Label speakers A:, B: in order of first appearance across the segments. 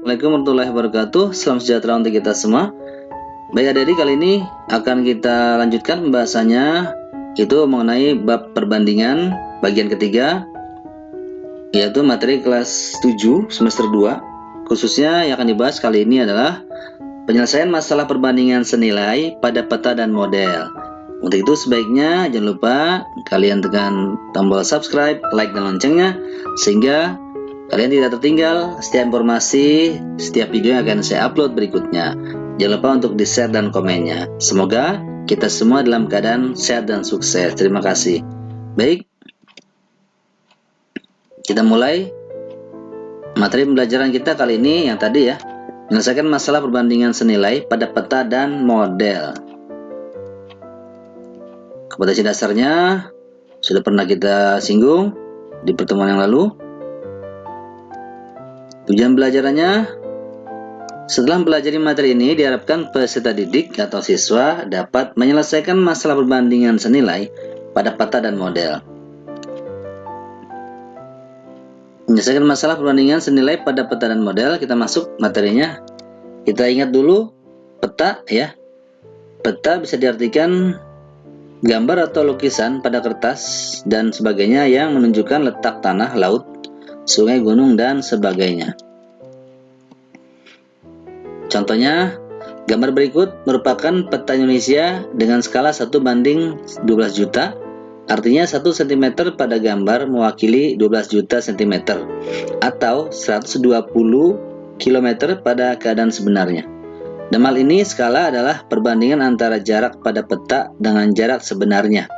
A: Assalamualaikum warahmatullahi wabarakatuh. Salam sejahtera untuk kita semua. Baik adik-adik, kali ini akan kita lanjutkan pembahasannya, itu mengenai bab perbandingan bagian ketiga, yaitu materi kelas 7 semester 2. Khususnya yang akan dibahas kali ini adalah penyelesaian masalah perbandingan senilai pada peta dan model. Untuk itu sebaiknya jangan lupa kalian tekan tombol subscribe, like, dan loncengnya, sehingga kalian tidak tertinggal setiap informasi, setiap video yang akan saya upload berikutnya. Jangan lupa untuk di-share dan komennya. Semoga kita semua dalam keadaan sehat dan sukses. Terima kasih. Baik, kita mulai materi pembelajaran kita kali ini yang tadi ya, menyelesaikan masalah perbandingan senilai pada peta dan model. Kompetensi dasarnya sudah pernah kita singgung di pertemuan yang lalu. Tujuan belajarannya, setelah mempelajari materi ini, diharapkan peserta didik atau siswa dapat menyelesaikan masalah perbandingan senilai pada peta dan model. Menyelesaikan masalah perbandingan senilai pada peta dan model, kita masuk materinya. Kita ingat dulu peta ya. Peta bisa diartikan gambar atau lukisan pada kertas dan sebagainya yang menunjukkan letak tanah, laut, sungai, gunung, dan sebagainya. Contohnya, gambar berikut merupakan peta Indonesia dengan skala 1:12 juta, artinya 1 cm pada gambar mewakili 12 juta cm, atau 120 km pada keadaan sebenarnya. Dalam hal ini, skala adalah perbandingan antara jarak pada peta dengan jarak sebenarnya,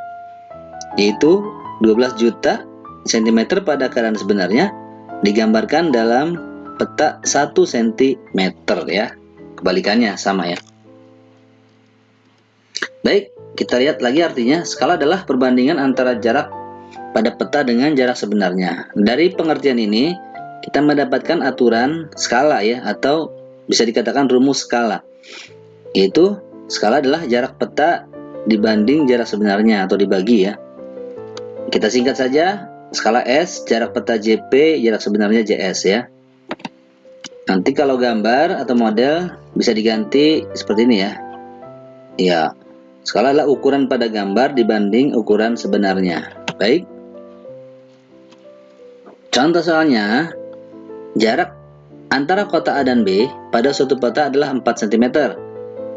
A: yaitu 12 juta cm pada keadaan sebenarnya digambarkan dalam peta 1 cm ya. Kebalikannya sama ya. Baik, kita lihat lagi artinya. Skala adalah perbandingan antara jarak pada peta dengan jarak sebenarnya. Dari pengertian ini, kita mendapatkan aturan skala ya, atau bisa dikatakan rumus skala. Yaitu skala adalah jarak peta dibanding jarak sebenarnya atau dibagi ya. Kita singkat saja, skala S, jarak peta JP, jarak sebenarnya JS ya. Nanti kalau gambar atau model bisa diganti seperti ini ya. Ya, skala adalah ukuran pada gambar dibanding ukuran sebenarnya. Baik. Contoh soalnya, jarak antara kota A dan B pada suatu peta adalah 4 cm.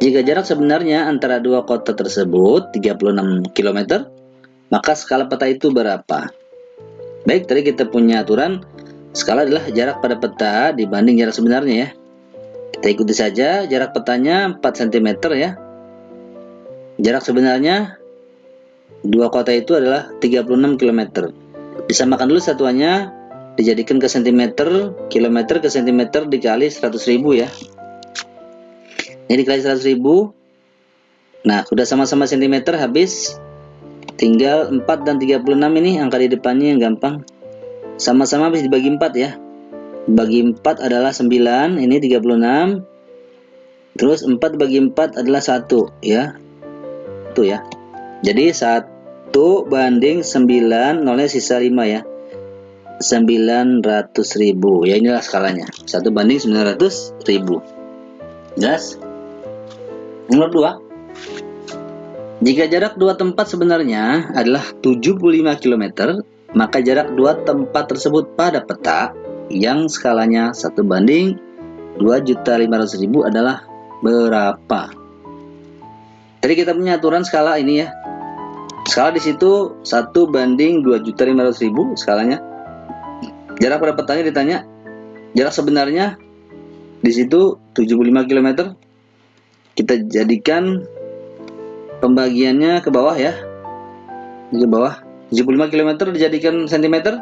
A: Jika jarak sebenarnya antara dua kota tersebut 36 km, maka skala peta itu berapa? Baik, tadi kita punya aturan skala adalah jarak pada peta dibanding jarak sebenarnya ya. Kita ikuti saja, jarak petanya 4 cm ya. Jarak sebenarnya dua kota itu adalah 36 km. Disamakan dulu satuannya, dijadikan ke cm, kilometer ke cm dikali 100.000 ya. Ini dikali 100.000. Nah, sudah sama-sama cm habis. Tinggal 4 dan 36 ini angka di depannya yang gampang. Sama-sama habis dibagi 4 ya. Bagi 4 adalah 9, ini 36. Terus 4 bagi 4 adalah 1 ya. Itu ya. Jadi 1 banding 9, nolnya sisa 5 ya. 900.000. Ya inilah skalanya. 1 banding 900.000. Jelas? Nomor 2. Jika jarak dua tempat sebenarnya adalah 75 km, maka jarak dua tempat tersebut pada peta yang skalanya 1 banding 2.500.000 adalah berapa? Tadi kita punya aturan skala ini ya. Skala di situ 1 banding 2.500.000 skalanya. Jarak pada petanya ditanya, jarak sebenarnya di situ 75 km. Kita jadikan pembagiannya ke bawah ya. Ke bawah 75 km dijadikan cm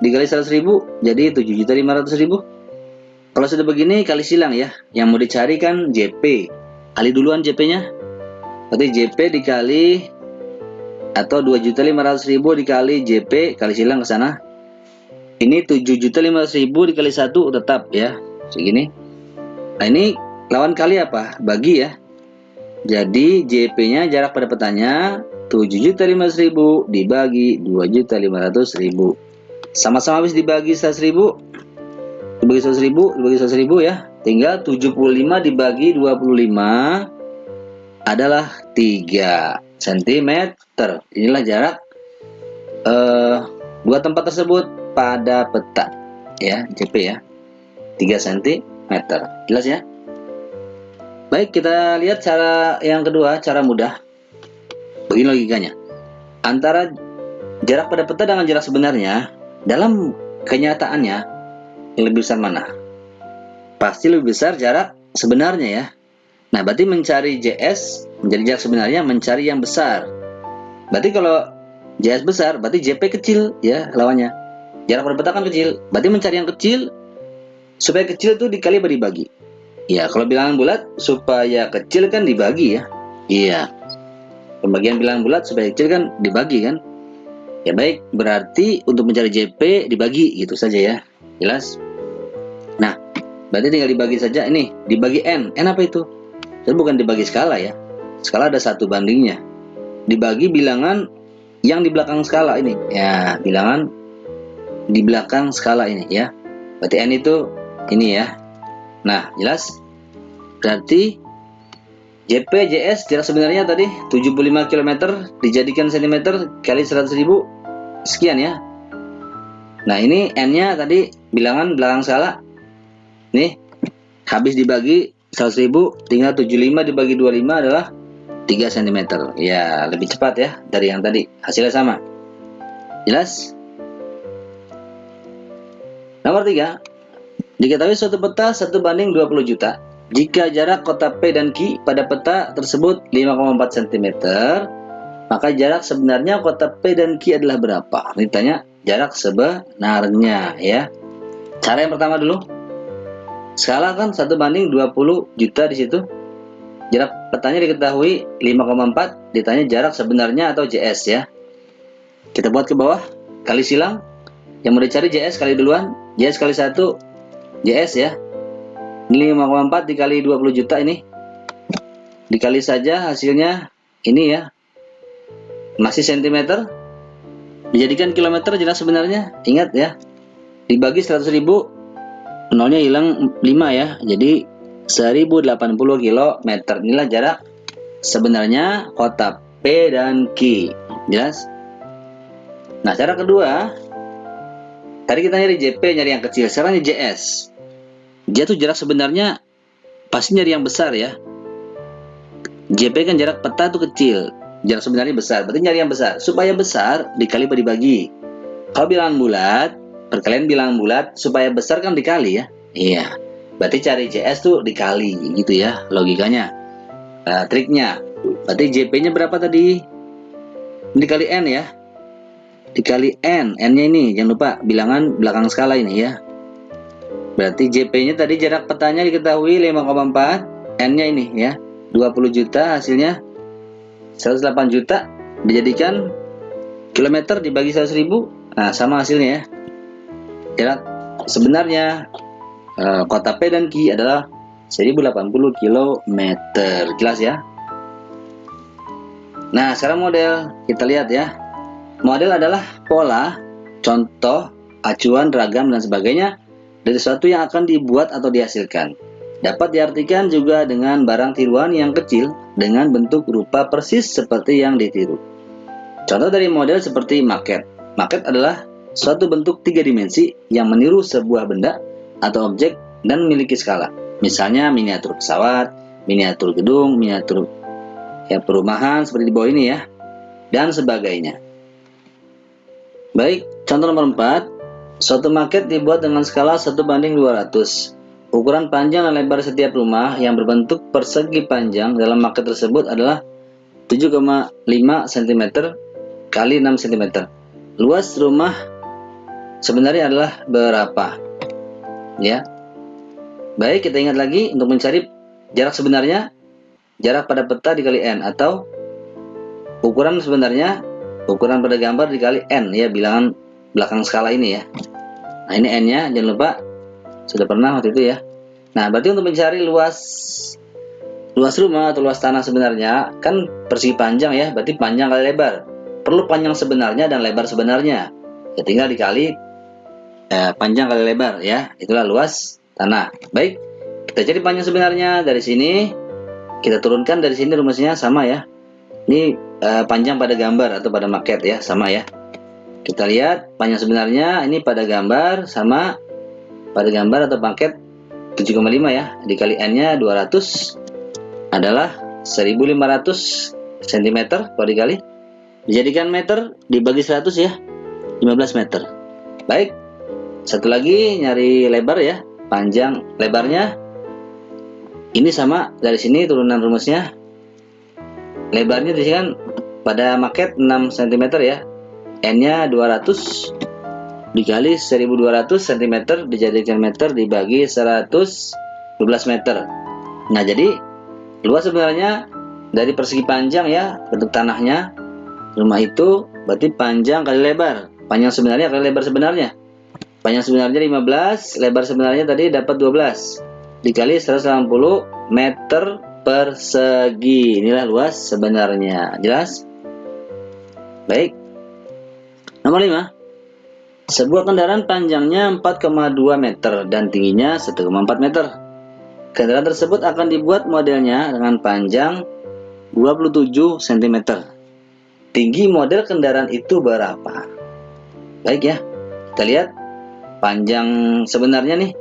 A: dikali 100.000 jadi 7.500.000. Kalau sudah begini kali silang ya. Yang mau dicari kan JP. Kali duluan JP-nya. Berarti JP dikali atau 2.500.000 dikali JP kali silang ke sana. Ini 7.500.000 dikali 1 tetap ya. Segini. Nah, ini lawan kali apa? Bagi ya. Jadi JP-nya jarak pada petanya 7.500.000 dibagi 2.500.000. Sama-sama habis dibagi 100.000. Dibagi 100.000 ya. Tinggal 75 dibagi 25 adalah 3 cm. Inilah jarak dua tempat tersebut pada peta ya, JP ya, 3 cm. Jelas ya? Baik, kita lihat cara yang kedua, cara mudah. Begini logikanya. Antara jarak pada peta dengan jarak sebenarnya, dalam kenyataannya yang lebih besar mana? Pasti lebih besar jarak sebenarnya ya. Nah, berarti mencari JS, menjadi jarak sebenarnya, mencari yang besar. Berarti kalau JS besar, berarti JP kecil ya lawannya. Jarak pada peta kan kecil, berarti mencari yang kecil. Supaya kecil itu dikali atau dibagi? Ya, kalau bilangan bulat supaya kecil kan dibagi ya. Iya. Pembagian bilangan bulat supaya kecil kan dibagi kan. Ya baik, berarti untuk mencari JP dibagi gitu saja ya. Jelas? Nah, berarti tinggal dibagi saja ini, dibagi N. N apa itu? Itu bukan dibagi skala ya. Skala ada 1 bandingnya. Dibagi bilangan yang di belakang skala ini. Ya, bilangan di belakang skala ini ya. Berarti N itu ini ya. Nah, jelas? Berarti JP JS jarak sebenarnya tadi 75 km dijadikan cm kali 100.000 sekian ya. Nah, ini N-nya tadi bilangan belakang skala. Nih, habis dibagi 100.000 tinggal 75 dibagi 25 adalah 3 cm. Ya, lebih cepat ya dari yang tadi. Hasilnya sama. Jelas? Nomor 3. Diketahui suatu peta 1 banding 20 juta. Jika jarak kota P dan Q pada peta tersebut 5,4 cm, maka jarak sebenarnya kota P dan Q adalah berapa? Ini tanya jarak sebenarnya ya. Cara yang pertama dulu. Skala kan 1 banding 20 juta di situ. Jarak petanya diketahui 5,4, ditanya jarak sebenarnya atau JS ya. Kita buat ke bawah, kali silang. Yang mau dicari JS kali duluan, JS kali 1 JS ya. Ini 5,4 dikali 20 juta ini. Dikali saja hasilnya ini ya. Masih cm. Dijadikan kilometer jarak sebenarnya. Ingat ya. Dibagi 100.000, nolnya hilang 5 ya. Jadi 1080 km. Inilah jarak sebenarnya kota P dan Q. Jelas? Nah, cara kedua, tadi kita nyari JP, nyari yang kecil. Sekarang nyari JS. Dia tuh jarak sebenarnya pasti nyari yang besar ya. JP kan jarak peta tuh kecil, jarak sebenarnya besar. Berarti nyari yang besar. Supaya besar dikali dibagi. Kalau bilangan bulat, perkalian bilangan bulat, supaya besar kan dikali ya. Iya. Berarti cari JS tuh dikali gitu ya logikanya. Nah, triknya. Berarti JP-nya berapa tadi? Dikali N ya. Dikali N. N-nya ini jangan lupa bilangan belakang skala ini ya. Berarti JP-nya tadi jarak petanya diketahui 5,4, N-nya ini ya, 20 juta hasilnya 108 juta dijadikan kilometer dibagi 100.000. Nah, sama hasilnya ya. Jarak sebenarnya kota P dan Q adalah 1080 km. Jelas ya? Nah, sekarang model kita lihat ya. Model adalah pola, contoh, acuan, ragam dan sebagainya dari sesuatu yang akan dibuat atau dihasilkan. Dapat diartikan juga dengan barang tiruan yang kecil dengan bentuk rupa persis seperti yang ditiru. Contoh dari model seperti maket. Maket adalah suatu bentuk 3 dimensi yang meniru sebuah benda atau objek dan memiliki skala. Misalnya miniatur pesawat, miniatur gedung, miniatur ya perumahan seperti di bawah ini ya, dan sebagainya. Baik, contoh nomor 4. Suatu maket dibuat dengan skala 1 banding 200. Ukuran panjang dan lebar setiap rumah yang berbentuk persegi panjang dalam maket tersebut adalah 7,5 cm kali 6 cm. Luas rumah sebenarnya adalah berapa? Ya. Baik, kita ingat lagi untuk mencari jarak sebenarnya, jarak pada peta dikali N, atau ukuran sebenarnya, ukuran pada gambar dikali N ya, bilangan belakang skala ini ya. Nah, ini N-nya, jangan lupa. Sudah pernah waktu itu ya. Nah, berarti untuk mencari luas rumah atau luas tanah sebenarnya, kan persegi panjang ya, berarti panjang kali lebar. Perlu panjang sebenarnya dan lebar sebenarnya. Ya, tinggal dikali panjang kali lebar ya. Itulah luas tanah. Baik, Kita cari panjang sebenarnya dari sini. Kita turunkan dari sini, rumusnya sama ya. Ini panjang pada gambar atau pada maket ya, sama ya. Kita lihat panjang sebenarnya ini pada gambar sama pada gambar atau maket 7,5 ya, dikali N-nya 200 adalah 1500 cm. Kalau dikali dijadikan meter, dibagi 100 ya, 15 meter. Baik, satu lagi nyari lebar ya, panjang lebarnya ini sama dari sini, turunan rumusnya. Lebarnya di sini kan pada maket 6 cm ya, N-nya 200 dikali 1200 cm dijadikan meter, dibagi 112 meter. Nah, jadi luas sebenarnya dari persegi panjang ya, bentuk tanahnya rumah itu berarti panjang kali lebar. Panjang sebenarnya kali lebar sebenarnya. Panjang sebenarnya 15, lebar sebenarnya tadi dapat 12 dikali 180 meter persegi. Inilah luas sebenarnya. Jelas? Baik. Nomor 5. Sebuah kendaraan panjangnya 4,2 meter dan tingginya 1,4 meter. Kendaraan tersebut akan dibuat modelnya dengan panjang 27 cm. Tinggi model kendaraan itu berapa? Baik ya, kita lihat panjang sebenarnya nih.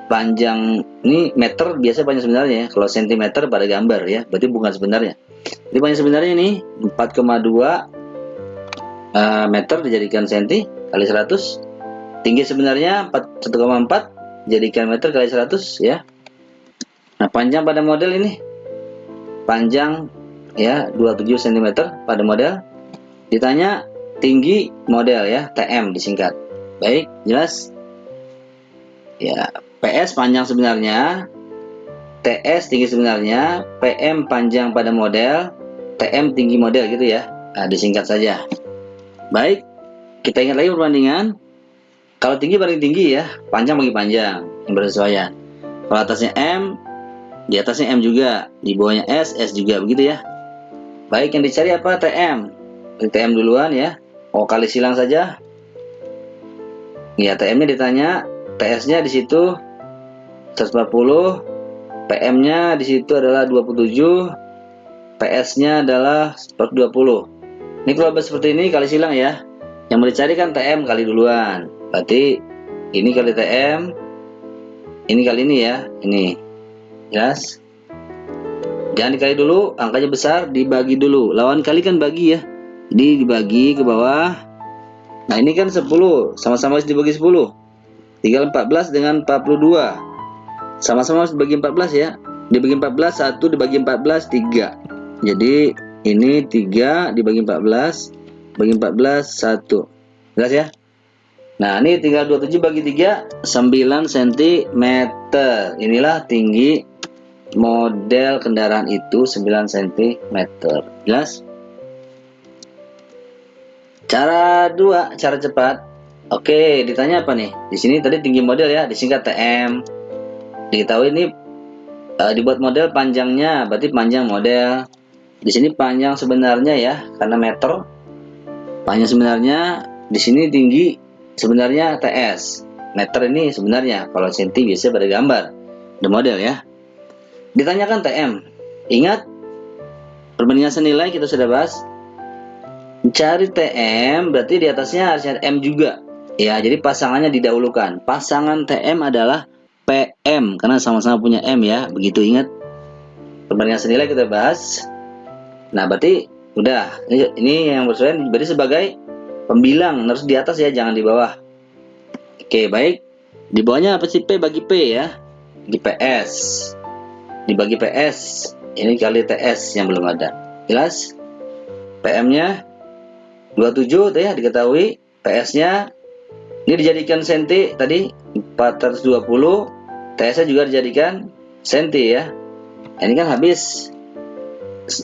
A: Panjang ini meter biasa panjang sebenarnya ya. Kalau sentimeter pada gambar ya, berarti bukan sebenarnya. Jadi panjang sebenarnya ini 4,2 meter dijadikan senti kali 100. Tinggi sebenarnya 1,4 jadikan meter kali 100 ya. Nah, panjang pada model ini panjang ya 27 cm pada model. Ditanya tinggi model ya, TM disingkat. Baik, jelas? Ya, PS panjang sebenarnya, TS tinggi sebenarnya, PM panjang pada model, TM tinggi model gitu ya. Nah, disingkat saja. Baik, kita ingat lagi perbandingan. Kalau tinggi paling tinggi ya, panjang bagi panjang yang bersesuaian. Kalau atasnya M, di atasnya M juga, di bawahnya S, S juga, begitu ya. Baik, yang dicari apa? TM. TM duluan ya. Oh, kali silang saja. Ya, TM-nya ditanya, TS-nya di situ 140, PM-nya di situ adalah 27, PS-nya adalah 120. Ini kalau seperti ini kali silang ya. Yang mau dicari kan TM kali duluan. Berarti ini kali TM, ini kali ini ya, ini. Jelas? Jangan dikali dulu, angkanya besar, dibagi dulu. Lawan kali kan bagi ya. Jadi dibagi ke bawah. Nah, ini kan 10, sama-sama harus dibagi 10. Tinggal 14 dengan 42. Sama-sama harus dibagi 14 ya. Dibagi 14, 1 dibagi 14, 3. Jadi ini 3 dibagi 14, bagi 14, 1. Jelas ya? Nah, ini tinggal 27 bagi 3, 9 cm. Inilah tinggi model kendaraan itu, 9 cm. Jelas? Cara 2, cara cepat. Oke, ditanya apa nih? Di sini tadi tinggi model ya, disingkat TM. Diketahui ini dibuat model panjangnya, berarti panjang model. Di sini panjang sebenarnya ya, karena meter. Panjang sebenarnya di sini tinggi sebenarnya TS. Meter ini sebenarnya, kalau senti biasa pada gambar. The model ya. Ditanyakan TM. Ingat perbandingan senilai kita sudah bahas. Cari TM berarti di atasnya harus ada M juga. Ya, jadi pasangannya didahulukan. Pasangan TM adalah PM karena sama-sama punya M ya. Begitu, ingat. Perbandingan senilai kita bahas. Nah, berarti udah, ini yang bersesuaian berarti sebagai pembilang, harus di atas ya, jangan di bawah. Oke, baik. Di bawahnya apa sih? P bagi P ya. Di PS. Dibagi PS. Ini kali TS yang belum ada. Jelas? PM-nya 27 tuh ya, diketahui. PS-nya ini dijadikan senti tadi 420. TS-nya juga dijadikan senti ya. Ini kan habis.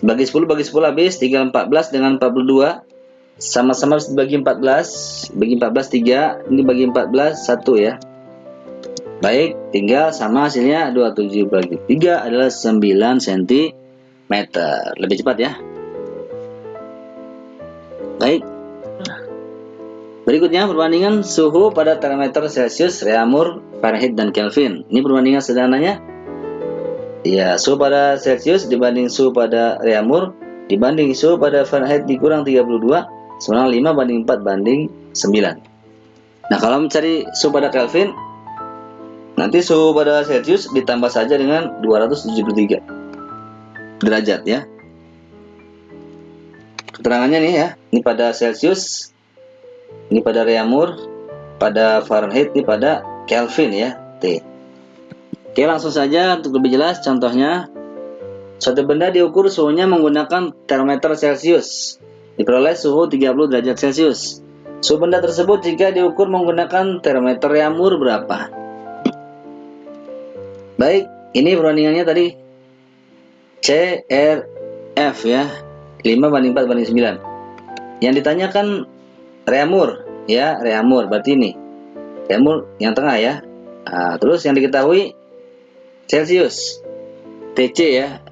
A: Bagi 10 habis, tinggal 14 dengan 42. Sama-sama harus dibagi 14. Bagi 14 3, ini bagi 14 1 ya. Baik, tinggal sama hasilnya 27 bagi 3 adalah 9 cm. Lebih cepat ya. Baik. Berikutnya perbandingan suhu pada termometer Celcius Reaumur Fahrenheit dan Kelvin. Ini perbandingan sederhananya. Ya, suhu pada Celcius dibanding suhu pada Reaumur dibanding suhu pada Fahrenheit dikurang 32 sama 5 banding 4 banding 9. Nah, kalau mencari suhu pada Kelvin, nanti suhu pada Celcius ditambah saja dengan 273 derajat ya. Keterangannya nih ya, ini pada Celcius, ini pada Reaumur, pada Fahrenheit, ini pada Kelvin ya, T. Oke, langsung saja untuk lebih jelas contohnya. Suatu benda diukur suhunya menggunakan termometer Celcius. Diperoleh suhu 30 derajat Celcius. Suhu benda tersebut jika diukur menggunakan termometer Reaumur berapa? Baik, ini perbandingannya tadi CRF ya, 5 banding 4 banding 9. Yang ditanyakan Reaumur ya, Reaumur berarti ini Reaumur yang tengah ya. Nah, terus yang diketahui Celcius, TC ya,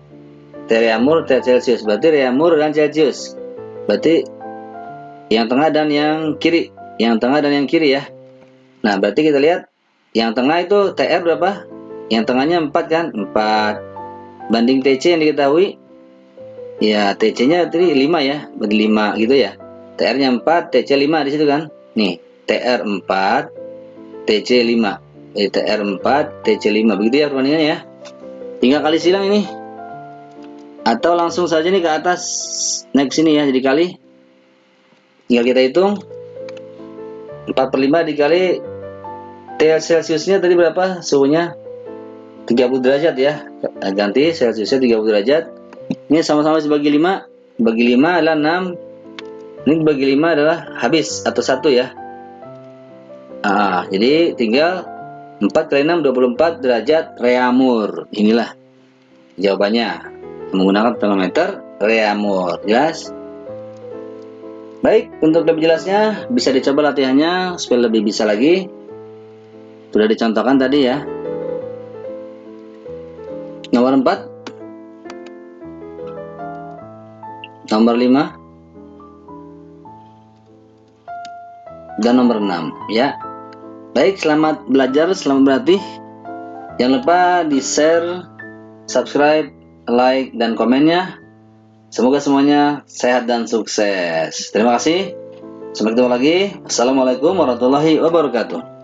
A: T Reaumur, T Celcius, berarti Reaumur dan Celcius, berarti yang tengah dan yang kiri, yang tengah dan yang kiri ya. Nah, berarti kita lihat yang tengah itu TR berapa? Yang tengahnya 4 kan, 4 banding TC yang diketahui ya, TC nya tadi 5 ya, berarti 5 gitu ya. TR nya 4, TC 5 di situ kan. Nih, TR 4, TC 5. TR 4, TC 5, begitu ya perbandingannya ya. Tinggal kali silang ini, atau langsung saja nih ke atas, naik sini ya, jadi kali. Tinggal kita hitung 4/5 dikali T Celciusnya tadi berapa suhunya, 30 derajat ya. Ganti Celciusnya 30 derajat. Ini sama-sama dibagi 5, bagi 5 adalah 6, ini bagi 5 adalah habis atau 1 ya. Jadi tinggal 4 kali 6, 24 derajat Reaumur. Inilah jawabannya menggunakan termometer Reaumur. Jelas? Baik, untuk lebih jelasnya bisa dicoba latihannya supaya lebih bisa lagi. Sudah dicontohkan tadi ya. Nomor 4, nomor 5, dan nomor 6 ya. Baik, selamat belajar, selamat berlatih. Jangan lupa di share, subscribe, like, dan komennya. Semoga semuanya sehat dan sukses. Terima kasih. Sampai ketemu lagi. Assalamualaikum warahmatullahi wabarakatuh.